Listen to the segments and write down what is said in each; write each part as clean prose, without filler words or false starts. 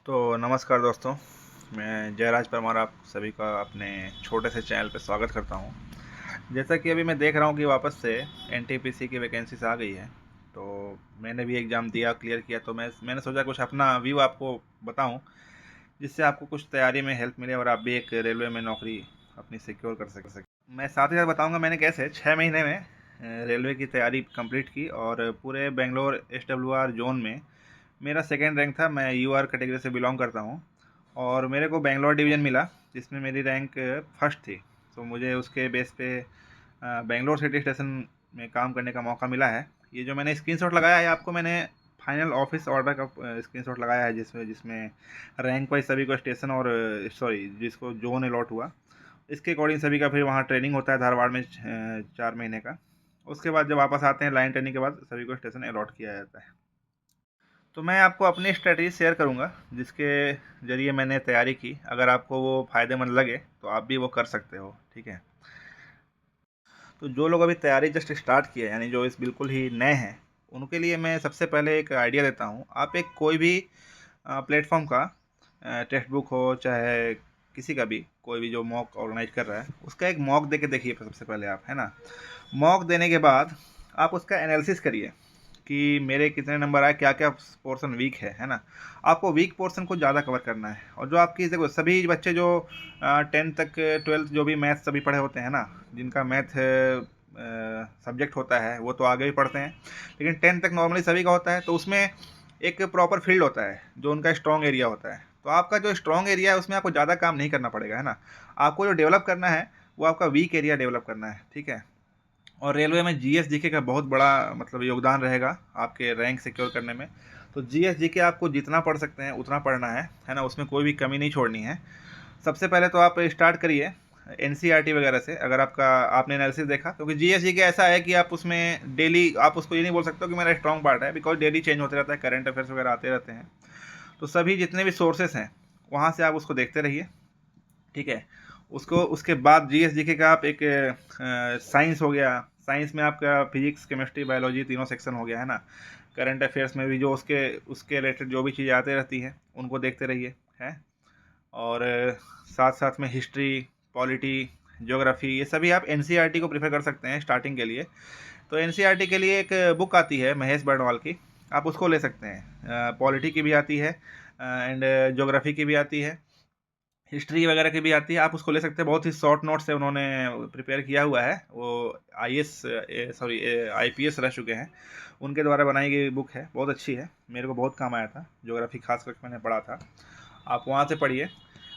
तो नमस्कार दोस्तों, मैं जयराज परमार आप सभी का अपने छोटे से चैनल पे स्वागत करता हूँ। जैसा कि अभी मैं देख रहा हूँ कि वापस से एनटीपीसी की वैकेंसीज आ गई है, तो मैंने भी एग्ज़ाम दिया, क्लियर किया, तो मैंने सोचा कुछ अपना व्यू आपको बताऊँ, जिससे आपको कुछ तैयारी में हेल्प मिले और आप भी एक रेलवे में नौकरी अपनी सिक्योर कर सकें। मैं साथ ही साथ बताऊँगा मैंने कैसे 6 महीने में रेलवे की तैयारी कंप्लीट की और पूरे बेंगलोर एसडब्ल्यूआर जोन में मेरा सेकंड रैंक था। मैं यूआर कैटेगरी से बिलोंग करता हूँ और मेरे को बेंगलोर डिवीज़न मिला, जिसमें मेरी रैंक फर्स्ट थी। तो मुझे उसके बेस पे बेंगलोर सिटी स्टेशन में काम करने का मौका मिला है। ये जो मैंने स्क्रीनशॉट लगाया है आपको, मैंने फाइनल ऑफिस ऑर्डर का स्क्रीनशॉट लगाया है, जिसमें जिसमें रैंक वाइज सभी को स्टेशन और सॉरी जिसको जोन अलॉट हुआ, इसके अकॉर्डिंग सभी का फिर वहाँ ट्रेनिंग होता है धारवाड़ में 4 महीने का। उसके बाद जब वापस आते हैं लाइन ट्रेनिंग के बाद सभी को स्टेशन अलॉट किया जाता है। तो मैं आपको अपनी स्ट्रेटजी शेयर करूंगा, जिसके ज़रिए मैंने तैयारी की। अगर आपको वो फ़ायदेमंद लगे तो आप भी वो कर सकते हो, ठीक है। तो जो लोग अभी तैयारी जस्ट स्टार्ट किए, यानी जो इस बिल्कुल ही नए हैं, उनके लिए मैं सबसे पहले एक आइडिया देता हूँ। आप एक कोई भी प्लेटफॉर्म का टेक्स्ट बुक हो, चाहे किसी का भी कोई भी जो मॉक ऑर्गेनाइज कर रहा है, उसका एक मॉक दे के देखिए सबसे पहले आप, है ना। मॉक देने के बाद आप उसका एनालिसिस करिए कि मेरे कितने नंबर आए, क्या क्या पोर्शन वीक है ना। आपको वीक पोर्शन को ज़्यादा कवर करना है। और जो आपकी देखो सभी बच्चे जो 10 तक 12th जो भी मैथ सभी पढ़े होते हैं ना, जिनका मैथ सब्जेक्ट होता है वो तो आगे भी पढ़ते हैं, लेकिन 10 तक नॉर्मली सभी का होता है। तो उसमें एक प्रॉपर फील्ड होता है जो उनका स्ट्रॉन्ग एरिया होता है। तो आपका जो स्ट्रॉन्ग एरिया है उसमें आपको ज़्यादा काम नहीं करना पड़ेगा, है ना। आपको जो डेवलप करना है वो आपका वीक एरिया डेवलप करना है, ठीक है। और रेलवे में जीएस जीके का बहुत बड़ा मतलब योगदान रहेगा आपके रैंक सिक्योर करने में। तो जीएस जीके आपको जितना पढ़ सकते हैं उतना पढ़ना है ना, उसमें कोई भी कमी नहीं छोड़नी है। सबसे पहले तो आप स्टार्ट करिए एनसीईआरटी वगैरह से, अगर आपने एनालिसिस देखा, क्योंकि जीएस जीके ऐसा है कि आप उसमें डेली आप उसको ये नहीं बोल सकते हो कि मेरा स्ट्रॉन्ग पार्ट है, बिकॉज डेली चेंज होते रहता है, करंट अफेयर्स वगैरह आते रहते हैं। तो सभी जितने भी सोर्सेस हैं वहाँ से आप उसको देखते रहिए, ठीक है। उसको उसके बाद जीएस जीके का आप एक साइंस हो गया, साइंस में आपका फिजिक्स केमिस्ट्री बायोलॉजी तीनों सेक्शन हो गया, है ना। करंट अफेयर्स में भी जो उसके उसके रिलेटेड जो भी चीज़ें आती रहती हैं उनको देखते रहिए, हैं। और साथ साथ में हिस्ट्री, पॉलिटी, ज्योग्राफी, ये सभी आप एनसीईआरटी को प्रेफर कर सकते हैं स्टार्टिंग के लिए। तो एनसीईआरटी के लिए एक बुक आती है महेश बर्णवाल की, आप उसको ले सकते हैं। पॉलिटी की भी आती है एंड ज्योग्राफी की भी आती है, हिस्ट्री वगैरह की भी आती है, आप उसको ले सकते हैं। बहुत ही शॉर्ट नोट से उन्होंने प्रिपेयर किया हुआ है। वो आईएएस सॉरी आईपीएस रह चुके हैं, उनके द्वारा बनाई गई बुक है, बहुत अच्छी है, मेरे को बहुत काम आया था। ज्योग्राफी खास करके मैंने पढ़ा था, आप वहाँ से पढ़िए।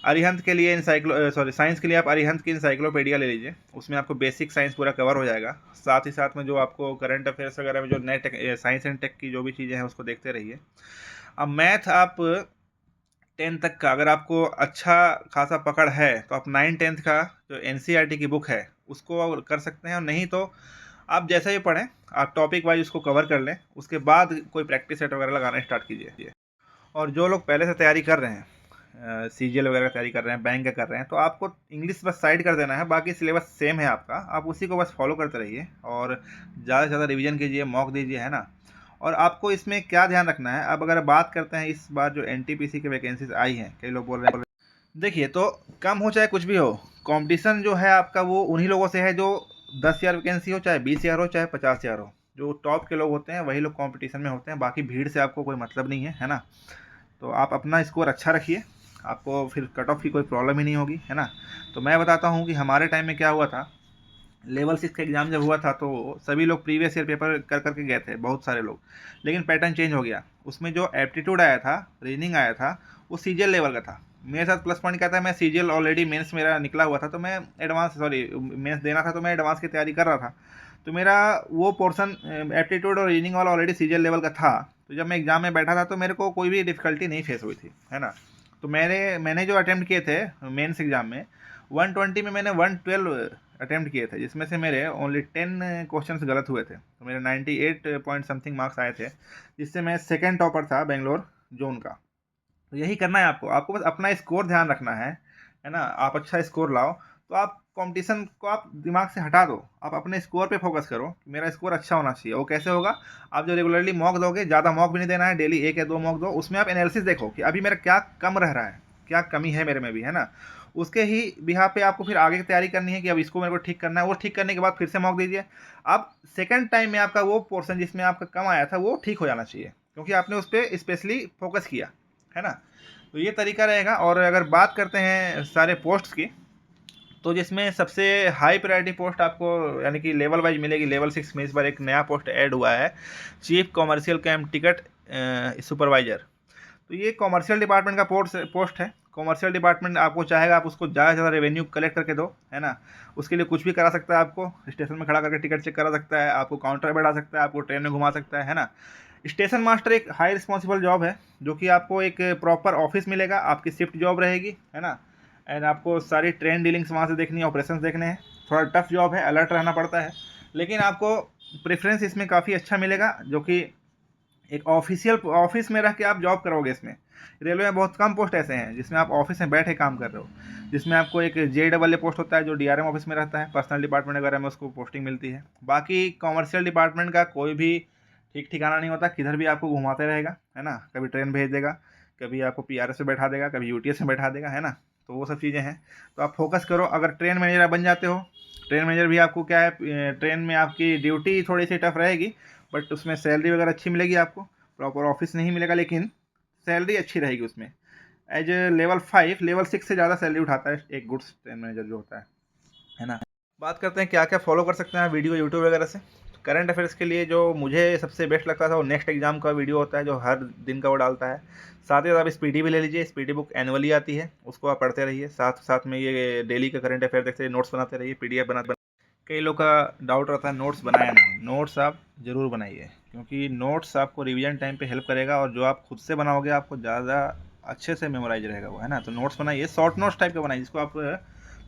अरिहंत के लिए साइंस के लिए आप अरिहंत की इंसाइक्लोपीडिया ले लीजिए, उसमें आपको बेसिक साइंस पूरा कवर हो जाएगा। साथ ही साथ में जो आपको करंट अफेयर्स वगैरह में जो नए साइंस एंड टेक की जो भी चीज़ें हैं उसको देखते रहिए। अब मैथ आप 10 तक का अगर आपको अच्छा खासा पकड़ है तो आप 9-10 का जो एनसीईआरटी की बुक है उसको आप कर सकते हैं। और नहीं तो आप जैसा ही पढ़ें, आप टॉपिक वाइज उसको कवर कर लें, उसके बाद कोई प्रैक्टिस सेट वगैरह लगाना स्टार्ट कीजिए। और जो लोग पहले से तैयारी कर रहे हैं, सीजीएल वगैरह की तैयारी कर रहे हैं, बैंक का कर रहे हैं, तो आपको इंग्लिश बस साइड कर देना है, बाकी सिलेबस सेम है आपका, आप उसी को बस फॉलो करते रहिए और ज़्यादा से ज़्यादा रिवीजन कीजिए, मॉक दीजिए, है ना। और आपको इसमें क्या ध्यान रखना है, अब अगर बात करते हैं इस बार जो एनटीपीसी की वैकेंसीज आई हैं, कई लोग बोल रहे हैं, देखिए तो कम हो चाहे कुछ भी हो, कंपटीशन जो है आपका वो उन्हीं लोगों से है जो 10,000 वैकेंसी हो, चाहे 20,000 हो, चाहे 50,000 हो। जो टॉप के लोग होते हैं वही लोग कंपटीशन में होते हैं, बाकी भीड़ से आपको कोई मतलब नहीं है ना। तो आप अपना स्कोर अच्छा रखिए, आपको फिर कट ऑफ की कोई प्रॉब्लम ही नहीं होगी, है ना। तो मैं बताता हूँ कि हमारे टाइम में क्या हुआ था। लेवल 6 का एग्ज़ाम जब हुआ था तो सभी लोग प्रीवियस ईयर पेपर कर करके गए थे, बहुत सारे लोग, लेकिन पैटर्न चेंज हो गया। उसमें जो एप्टीट्यूड आया था, रीजनिंग आया था, वो सीजीएल लेवल का था। मेरे साथ प्लस पॉइंट क्या था, मैं सीजीएल ऑलरेडी मेंस मेरा निकला हुआ था, तो मैं मेंस देना था, तो मैं एडवांस की तैयारी कर रहा था। तो मेरा वो पोर्शन एप्टीट्यूड और रीजनिंग वाला ऑलरेडी सीजीएल लेवल का था। तो जब मैं एग्ज़ाम में बैठा था तो मेरे को कोई भी डिफ़िकल्टी नहीं फेस हुई थी, है ना। तो मैंने जो अटैम्प्ट किए थे मेंस एग्ज़ाम में, 120 में मैंने 112 अटैम्प्ट किए थे, जिसमें से मेरे ओनली 10 क्वेश्चंस गलत हुए थे। तो मेरे 98 पॉइंट समथिंग मार्क्स आए थे, जिससे मैं सेकंड टॉपर था बेंगलोर जोन का। तो यही करना है आपको, आपको बस अपना स्कोर ध्यान रखना है ना। आप अच्छा स्कोर लाओ तो आप कंपटीशन को आप दिमाग से हटा दो, आप अपने स्कोर पे फोकस करो, मेरा स्कोर अच्छा होना चाहिए। वो कैसे होगा? आप जो रेगुलरली मॉक दोगे, ज़्यादा मॉक भी नहीं देना है, डेली 1 या 2 मॉक दो, उसमें आप एनालिसिस देखो कि अभी मेरा क्या कम रह रहा है, क्या कमी है मेरे में भी, है ना? उसके ही बिहाफ पे आपको फिर आगे की तैयारी करनी है कि अब इसको मेरे को ठीक करना है। वो ठीक करने के बाद फिर से मॉक दीजिए। अब सेकंड टाइम में आपका वो पोर्शन जिसमें आपका कम आया था वो ठीक हो जाना चाहिए, क्योंकि आपने उस पर स्पेशली फोकस किया, है ना? तो ये तरीका रहेगा। और अगर बात करते हैं सारे पोस्ट्स की, तो जिसमें सबसे हाई प्रायोरिटी पोस्ट आपको यानी कि लेवल वाइज मिलेगी, लेवल 6 में इस बार एक नया पोस्ट ऐड हुआ है, chief commercial camp ticket supervisor. तो ये कॉमर्शियल डिपार्टमेंट का पोस्ट है। कॉमर्शियल डिपार्टमेंट आपको चाहेगा आप उसको ज़्यादा से ज़्यादा रेवेन्यू कलेक्ट करके दो, है ना? उसके लिए कुछ भी करा सकता है, आपको स्टेशन में खड़ा करके टिकट चेक करा सकता है, आपको काउंटर बैठा सकता है, आपको ट्रेन में घुमा सकता है ना? स्टेशन मास्टर एक हाई रिस्पॉन्सिबल जॉब है, जो कि आपको एक प्रॉपर ऑफिस मिलेगा, आपकी शिफ्ट जॉब रहेगी, है ना? एंड आपको सारी ट्रेन डीलिंग्स वहाँ से देखनी है, ऑपरेशंस देखने हैं। थोड़ा टफ जॉब है, अलर्ट रहना पड़ता है, लेकिन आपको प्रेफरेंस इसमें काफ़ी अच्छा मिलेगा, जो कि एक ऑफिशियल ऑफिस में रह के आप जॉब करोगे इसमें। रेलवे में बहुत कम पोस्ट ऐसे हैं जिसमें आप ऑफिस में बैठे काम कर रहे हो, जिसमें आपको एक JEE पोस्ट होता है जो DRM ऑफिस में रहता है, पर्सनल डिपार्टमेंट वगैरह में उसको पोस्टिंग मिलती है। बाकी कॉमर्शियल डिपार्टमेंट का कोई भी ठीक ठिकाना नहीं होता, किधर भी आपको घुमाते रहेगा, है ना? कभी ट्रेन भेज देगा, कभी आपको PRS में बैठा देगा, कभी UTS में बैठा देगा, है ना? तो वो सब चीज़ें हैं। तो आप फोकस करो। अगर ट्रेन मैनेजर बन जाते हो, ट्रेन मैनेजर भी आपको क्या है, ट्रेन में आपकी ड्यूटी थोड़ी सी टफ रहेगी, बट उसमें सैलरी वगैरह अच्छी मिलेगी आपको। प्रॉपर ऑफिस नहीं मिलेगा, लेकिन सैलरी अच्छी रहेगी उसमें। एज ए लेवल 6 से ज़्यादा सैलरी उठाता है एक गुड्स ट्रेन मैनेजर जो होता है ना? बात करते हैं क्या क्या फॉलो कर सकते हैं वीडियो यूट्यूब वगैरह से। करंट अफेयर्स के लिए जो मुझे सबसे बेस्ट लगता था वो नेक्स्ट एग्जाम का वीडियो होता है, जो हर दिन का वो डालता है। साथ ही साथ आप स्पीडी भी ले लीजिए, स्पीडी बुक एनुअली आती है, उसको आप पढ़ते रहिए, साथ साथ में ये डेली का करंट अफेयर देखते रहिए, नोट्स बनाते रहिए, PDF बनाते। कई लोग का डाउट रहता है नोट्स बनाया नहीं, नोट्स आप ज़रूर बनाइए, क्योंकि नोट्स आपको रिवीजन टाइम पे हेल्प करेगा, और जो आप खुद से बनाओगे आपको ज़्यादा अच्छे से मेमोराइज रहेगा वो, है ना? तो नोट्स बनाइए, शॉर्ट नोट्स टाइप का बनाइए, जिसको आप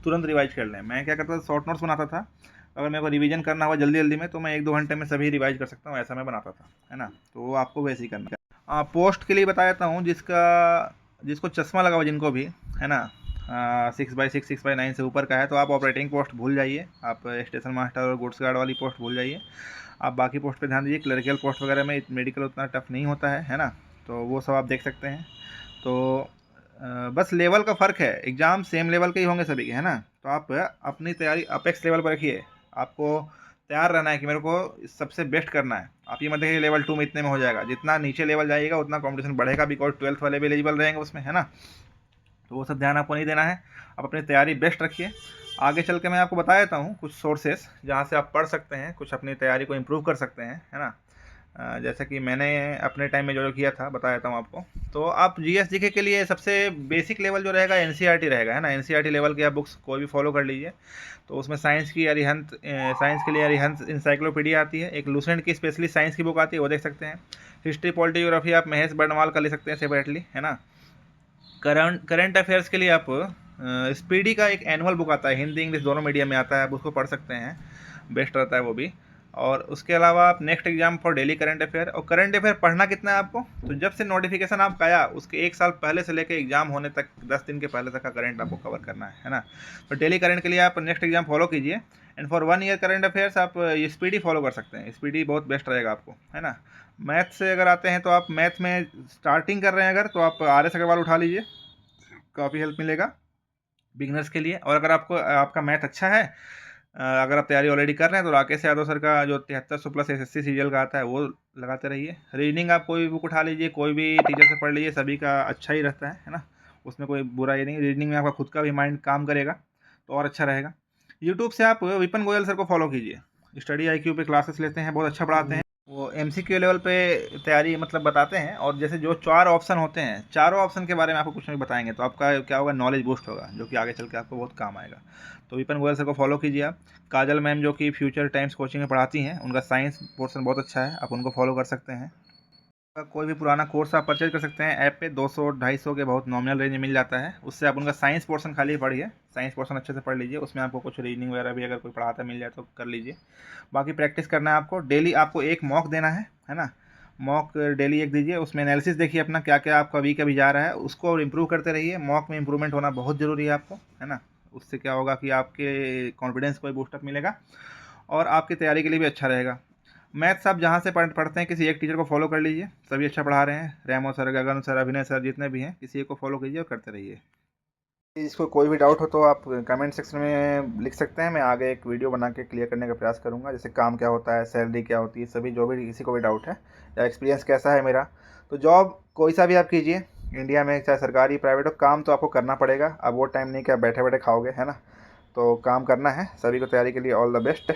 तुरंत रिवाइज कर लें। मैं क्या करता था, शॉर्ट नोट्स बनाता था। अगर मेरे को रिवीजन करना हुआ जल्दी जल्दी में, तो मैं 1-2 घंटे में सभी रिवाइज कर सकता हूँ, ऐसा मैं बनाता था, है ना? तो वो आपको वैसे ही करना है। पोस्ट के लिए बता देता हूँ, जिसको चश्मा लगा हुआ जिनको भी, है ना, 6x6 6x9 से ऊपर का है, तो आप ऑपरेटिंग पोस्ट भूल जाइए, आप स्टेशन मास्टर और गुड्स गार्ड वाली पोस्ट भूल जाइए। आप बाकी पोस्ट पे ध्यान दीजिए। क्लरिकल पोस्ट वगैरह में मेडिकल उतना टफ नहीं होता है ना? तो वो सब आप देख सकते हैं। तो बस लेवल का फ़र्क है, एग्ज़ाम सेम लेवल के ही होंगे सभी के, है ना? तो आप अपनी तैयारी अपेक्स लेवल पर रखिए। आपको तैयार रहना है कि मेरे को सबसे बेस्ट करना है। आप ये मत देखिए लेवल 2 में इतने में हो जाएगा, जितना नीचे लेवल जाइएगा उतना कंपटीशन बढ़ेगा, बिकॉज 12th वाले भी एलिजिबल रहेंगे उसमें, है ना? तो वो सब ध्यान आपको नहीं देना है। आप अपनी तैयारी बेस्ट रखिए। आगे चल के मैं आपको बता देता हूँ कुछ सोर्सेस जहाँ से आप पढ़ सकते हैं, कुछ अपनी तैयारी को इम्प्रूव कर सकते हैं, है ना? जैसा कि मैंने अपने टाइम में जो किया था बता देता हूँ आपको। तो आप GS GK के लिए सबसे बेसिक लेवल जो रहेगा NCERT रहेगा, है ना? NCERT लेवल की आप बुक्स कोई भी फॉलो कर लीजिए। तो उसमें साइंस के लिए अरिहंत इंसाइक्लोपीडिया आती है, एक लूसेंट की स्पेशली साइंस की बुक आती है, वो देख सकते हैं। हिस्ट्री पॉलिटी ज्योग्राफी आप महेश बर्नवाल का ले सकते हैं सेपरेटली, है ना? करंट अफेयर्स के लिए आप स्पीडी का एक एनुअल बुक आता है, हिंदी इंग्लिश दोनों मीडियम में आता है, आप उसको पढ़ सकते हैं, बेस्ट रहता है वो भी। और उसके अलावा आप next exam for daily current affair, और करंट अफेयर पढ़ना कितना है आपको, तो जब से नोटिफिकेशन आपका आया उसके 1 साल पहले से लेकर एग्जाम होने तक 10 दिन के पहले तक का करंट आपको कवर करना है ना? तो डेली करंट के लिए आप नेक्स्ट एग्जाम फॉलो कीजिए। And for 1 year current affairs आप ये स्पीडी फॉलो कर सकते हैं, स्पीडी बहुत बेस्ट रहेगा आपको, है ना? मैथ से अगर आते हैं तो आप मैथ में स्टार्टिंग कर रहे हैं अगर, तो आप RS अग्रवाल उठा लीजिए, काफ़ी हेल्प मिलेगा बिगनर्स के लिए। और अगर आपका मैथ अच्छा है, अगर आप तैयारी ऑलरेडी कर रहे हैं, तो राकेश यादव सर का जो 7300 प्लस SSC सीरियल का आता है वो लगाते रहिए। रीडिंग आप कोई भी बुक उठा लीजिए, कोई भी टीचर से पढ़ लीजिए, सभी का अच्छा ही रहता है ना? उसमें कोई बुरा ही नहीं। रीडिंग में आपका खुद का भी माइंड काम करेगा तो और अच्छा रहेगा। यूट्यूब से आप विपिन गोयल सर को फॉलो कीजिए, स्टडी IQ पे क्लासेस लेते हैं, बहुत अच्छा पढ़ाते हैं। वो MCQ लेवल पे तैयारी मतलब बताते हैं, और जैसे जो 4 ऑप्शन होते हैं, चारों ऑप्शन के बारे में आपको कुछ नहीं बताएंगे, तो आपका क्या होगा, नॉलेज बूस्ट होगा, जो कि आगे चल के आपको बहुत काम आएगा। तो विपिन गोयल सर को फॉलो कीजिए आप। काजल मैम जो कि फ्यूचर टाइम्स कोचिंग में पढ़ाती हैं, उनका साइंस पोर्शन बहुत अच्छा है, आप उनको फॉलो कर सकते हैं। कोई भी पुराना कोर्स आप परचेज कर सकते हैं ऐप पे, 200-250 के बहुत नॉमिनल रेंज में मिल जाता है। उससे आप उनका साइंस पोर्शन खाली पढ़िए, साइंस पोर्शन अच्छे से पढ़ लीजिए, उसमें आपको कुछ रीजनिंग वगैरह भी अगर कोई पढ़ाता मिल जाए तो कर लीजिए। बाकी प्रैक्टिस करना है आपको, डेली आपको एक मॉक देना है ना? मॉक डेली एक दीजिए, उसमें एनालिसिस देखिए अपना क्या क्या आपका वीक अभी जा रहा है, उसको इम्प्रूव करते रहिए। मॉक में इम्प्रूवमेंट होना बहुत ज़रूरी है आपको, है ना? उससे क्या होगा कि आपके कॉन्फिडेंस को भी बूस्टअप मिलेगा और आपकी तैयारी के लिए भी अच्छा रहेगा। मैथ्स आप जहाँ से पढ़ते हैं किसी एक टीचर को फॉलो कर लीजिए, सभी अच्छा पढ़ा रहे हैं, रेमो सर, गगन सर, अभिनय सर, जितने भी हैं किसी एक को फॉलो कीजिए और करते रहिए। इसको कोई भी डाउट हो तो आप कमेंट सेक्शन में लिख सकते हैं, मैं आगे एक वीडियो बना के क्लियर करने का प्रयास करूँगा। जैसे काम क्या होता है, सैलरी क्या होती है, सभी जो भी किसी को भी डाउट है या एक्सपीरियंस कैसा है मेरा। तो जॉब कोई सा भी आप कीजिए इंडिया में, चाहे सरकारी प्राइवेट हो, काम तो आपको करना पड़ेगा। अब वो टाइम नहीं कि आप बैठे बैठे खाओगे, है ना। तो काम करना है। सभी को तैयारी के लिए ऑल द बेस्ट।